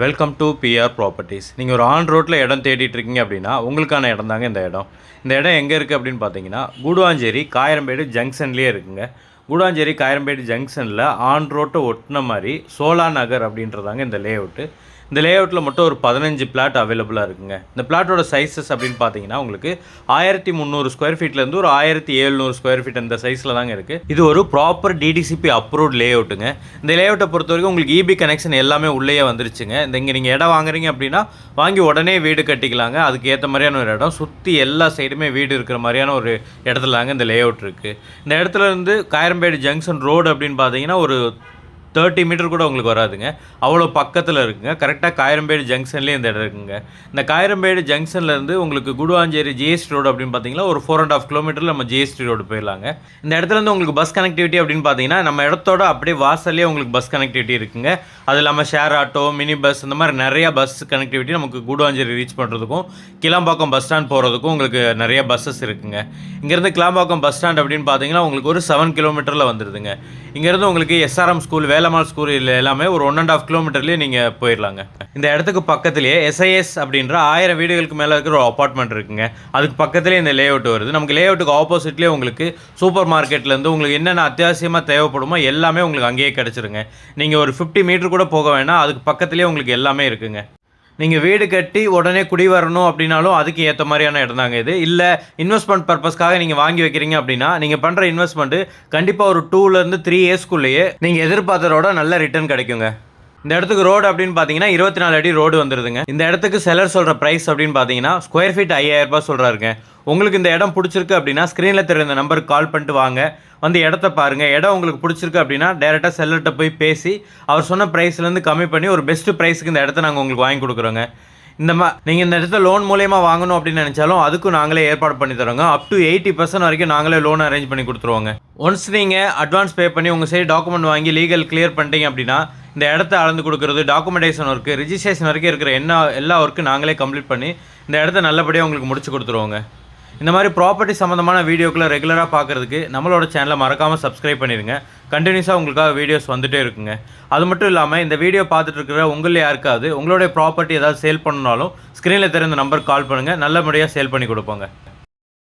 Welcome to PR properties. நீங்கள் ஒரு on ரோட்டில் இடம் தேடிட்டு இருக்கீங்க அப்படின்னா உங்களுக்கான இடம் தாங்க இந்த இடம். இந்த இடம் எங்கே இருக்குது அப்படின்னு பார்த்தீங்கன்னா கூடுவாஞ்சேரி காயரம்பேடு ஜங்ஷன்லேயே இருக்குங்க. கூடுவாஞ்சேரி காயரம்பேடு ஜங்ஷனில் ஆன் ரோட்டை ஒட்டின மாதிரி சோலா நகர் அப்படின்றதாங்க இந்த லே அவுட்டு. இந்த லே அவுட்டில் மட்டும் ஒரு 15 பிளாட் அவைலபிளாக இருக்குங்க. இந்த பிளாட்டோட சைஸஸ் அப்படின்னு பார்த்தீங்கன்னா உங்களுக்கு 1300 ஸ்கொயர் ஃபீட்லேருந்து ஒரு 1700 ஸ்கொயர் ஃபீட் அந்த சைஸில் தாங்க இருக்குது. இது ஒரு ப்ராப்பர் டிடிசிபி அப்ரூவ்ட் லே அவுட்டுங்க. இந்த லே அவுட்டை பொறுத்த வரைக்கும் உங்களுக்கு இபி கனெக்ஷன் எல்லாமே உள்ளேயே வந்துருச்சுங்க. இங்கே நீங்கள் இடம் வாங்குறீங்க அப்படின்னா வாங்கி உடனே வீடு கட்டிக்கலாங்க. அதுக்கு ஏற்ற மாதிரியான ஒரு இடம், சுற்றி எல்லா சைடுமே வீடு இருக்கிற மாதிரியான ஒரு இடத்துல தாங்க இந்த லே அவுட் இருக்குது. இந்த இடத்துல இருந்து காயரம்பேடு ஜங்ஷன் ரோடு அப்படின்னு பார்த்தீங்கன்னா ஒரு 30 மீட்டர் கூட உங்களுக்கு வராதுங்க. அவ்வளோ பக்கத்தில் இருக்குங்க. கரெக்டாக காயரம்பேடு ஜங்ஷன்லேயே இந்த இடம் இருக்குங்க. இந்த காயரம்பேடு ஜங்ஷன்லேருந்து உங்களுக்கு குடுவாஞ்சேரி ஜிஎஸ்டி ரோடு அப்படின்னு பார்த்தீங்கன்னா ஒரு 4.5 கிலோமீட்டரில் நம்ம ஜிஎஸ்டி ரோடு போயிடலாங்க. இந்த இடத்துலேருந்து உங்களுக்கு பஸ் கனெக்டிவிட்டி அப்படின்னு பார்த்தீங்கன்னா நம்ம இடத்தோட அப்படியே வாசல்லே உங்களுக்கு பஸ் கனெக்டிவிட்டி இருக்குங்க. அது இல்லாமல் ஷேர் ஆட்டோ, மினி பஸ், இந்த மாதிரி நிறையா பஸ் கனெக்டிவிட்டி நமக்கு குடுவாஞ்சேரி ரீச் பண்ணுறதுக்கும் கிளாம்பாக்கம் பஸ் ஸ்டாண்ட் போகிறதுக்கும் உங்களுக்கு நிறைய பஸ்ஸஸ் இருக்குங்க. இங்கேருந்து கிளாம்பாக்கம் பஸ் ஸ்டாண்ட் அப்படின்னு பார்த்தீங்கன்னா உங்களுக்கு ஒரு 7 கிலோமீட்டரில் வந்துடுதுங்க. இங்கேருந்து உங்களுக்கு எஸ்ஆர்எம் ஸ்கூல், வேலம்மாள் ஸ்கூல் எல்லாமே ஒரு 1.5 கிலோமீட்டர்லேயே நீங்கள் போயிடலாங்க. இந்த இடத்துக்கு பக்கத்துலேயே எஸ்ஐஎஸ் அப்படின்ற 1000 வீடுகளுக்கு மேலே இருக்கிற ஒரு அப்பார்ட்மெண்ட் இருக்குங்க. அதுக்கு பக்கத்துலேயே இந்த லே அவுட் வருது. நமக்கு லே அவுட்டுக்கு ஆப்போசிட்லேயே உங்களுக்கு சூப்பர் மார்க்கெட்லேருந்து உங்களுக்கு என்னென்ன அத்தியாவசியமாக தேவைப்படுமோ எல்லாமே உங்களுக்கு அங்கேயே கிடச்சிருங்க. நீங்கள் ஒரு 50 மீட்டர் கூட போக வேணாம், அதுக்கு பக்கத்துலேயே உங்களுக்கு எல்லாமே இருக்குங்க. நீங்கள் வீடு கட்டி உடனே குடி வரணும் அப்படின்னாலும் அதுக்கு ஏற்ற மாதிரியான இடம் தாங்க இது. இல்லை இன்வெஸ்ட்மெண்ட் பர்பஸ்க்காக நீங்கள் வாங்கி வைக்கிறீங்க அப்படின்னா நீங்கள் பண்ணுற இன்வெஸ்ட்மெண்ட்டு கண்டிப்பாக ஒரு 2 to 3 இயர்ஸ்க்குள்ளேயே நீங்கள் எதிர்பார்த்ததோட நல்ல ரிட்டர்ன் கிடைக்குங்க. இந்த இடத்துக்கு ரோடு அப்படின்னு பார்த்தீங்கன்னா 24 அடி ரோடு வந்துடுதுங்க. இந்த இடத்துக்கு செலர் சொல்கிற ப்ரைஸ் அப்படின்னு பார்த்தீங்கன்னா ஸ்கொயர் ஃபீட் 5000 ரூபாய் சொல்கிறாருங்க. உங்களுக்கு இந்த இடம் பிடிச்சிருக்கு அப்படின்னா ஸ்க்ரீனில் தெரிந்த நம்பருக்கு கால் பண்ணிட்டு வாங்க, வந்து இடத்த பாருங்கள். இடம் உங்களுக்கு பிடிச்சிருக்கு அப்படின்னா டேரெக்டாக செல்லர்கிட்ட போய் பேசி அவர் சொன்ன ப்ரைஸ்லேருந்து கம்மி பண்ணி ஒரு பெஸ்ட்டு ப்ரைஸுக்கு இந்த இடத்த நாங்கள் உங்களுக்கு வாங்கி கொடுக்குறோங்க. நீங்கள் இந்த இடத்த லோன் மூலயமா வாங்கணும் அப்படின்னு நினச்சாலும் அதுக்கும் நாங்களே ஏற்பாடு பண்ணி தரோங்க. அப் டு 80% வரைக்கும் நாங்களே லோன் அரேஞ்ச் பண்ணி கொடுத்துருவோங்க. ஒன்ஸ் நீங்கள் அட்வான்ஸ் பே பண்ணி உங்கள் சைடு டாக்குமெண்ட் வாங்கி லீகல் கிளியர் பண்ணிட்டீங்க அப்படின்னா இந்த இடத்த அளந்து கொடுக்குறது, டாக்குமெண்டேஷன் ஒர்க்கு, ரிஜிஸ்ட்ரேஷன் வரைக்கும் இருக்கிற எல்லா ஒர்க்கும் நாங்களே கம்ப்ளீட் பண்ணி இந்த இடத்த நல்லபடியாக உங்களுக்கு முடிச்சு கொடுத்துருவோங்க. இந்த மாதிரி ப்ராப்பர்ட்டி சம்மந்தமான வீடியோக்களை ரெகுலராக பார்க்குறதுக்கு நம்மளோட சேனலை மறக்காமல் சப்ஸ்கிரைப் பண்ணிடுங்க. கண்டினியூஸாக உங்களுக்காக வீடியோஸ் வந்துகிட்டே இருக்குங்க. அது மட்டும் இல்லாமல் இந்த வீடியோ பார்த்துட்டு இருக்கிற உங்களில் யாருக்காவது உங்களுடைய ப்ராப்பர்ட்டி ஏதாவது சேல் பண்ணனாலும் ஸ்க்ரீனில் தெரிந்த நம்பருக்கு கால் பண்ணுங்கள், நல்லபடியாக சேல் பண்ணி கொடுப்போங்க.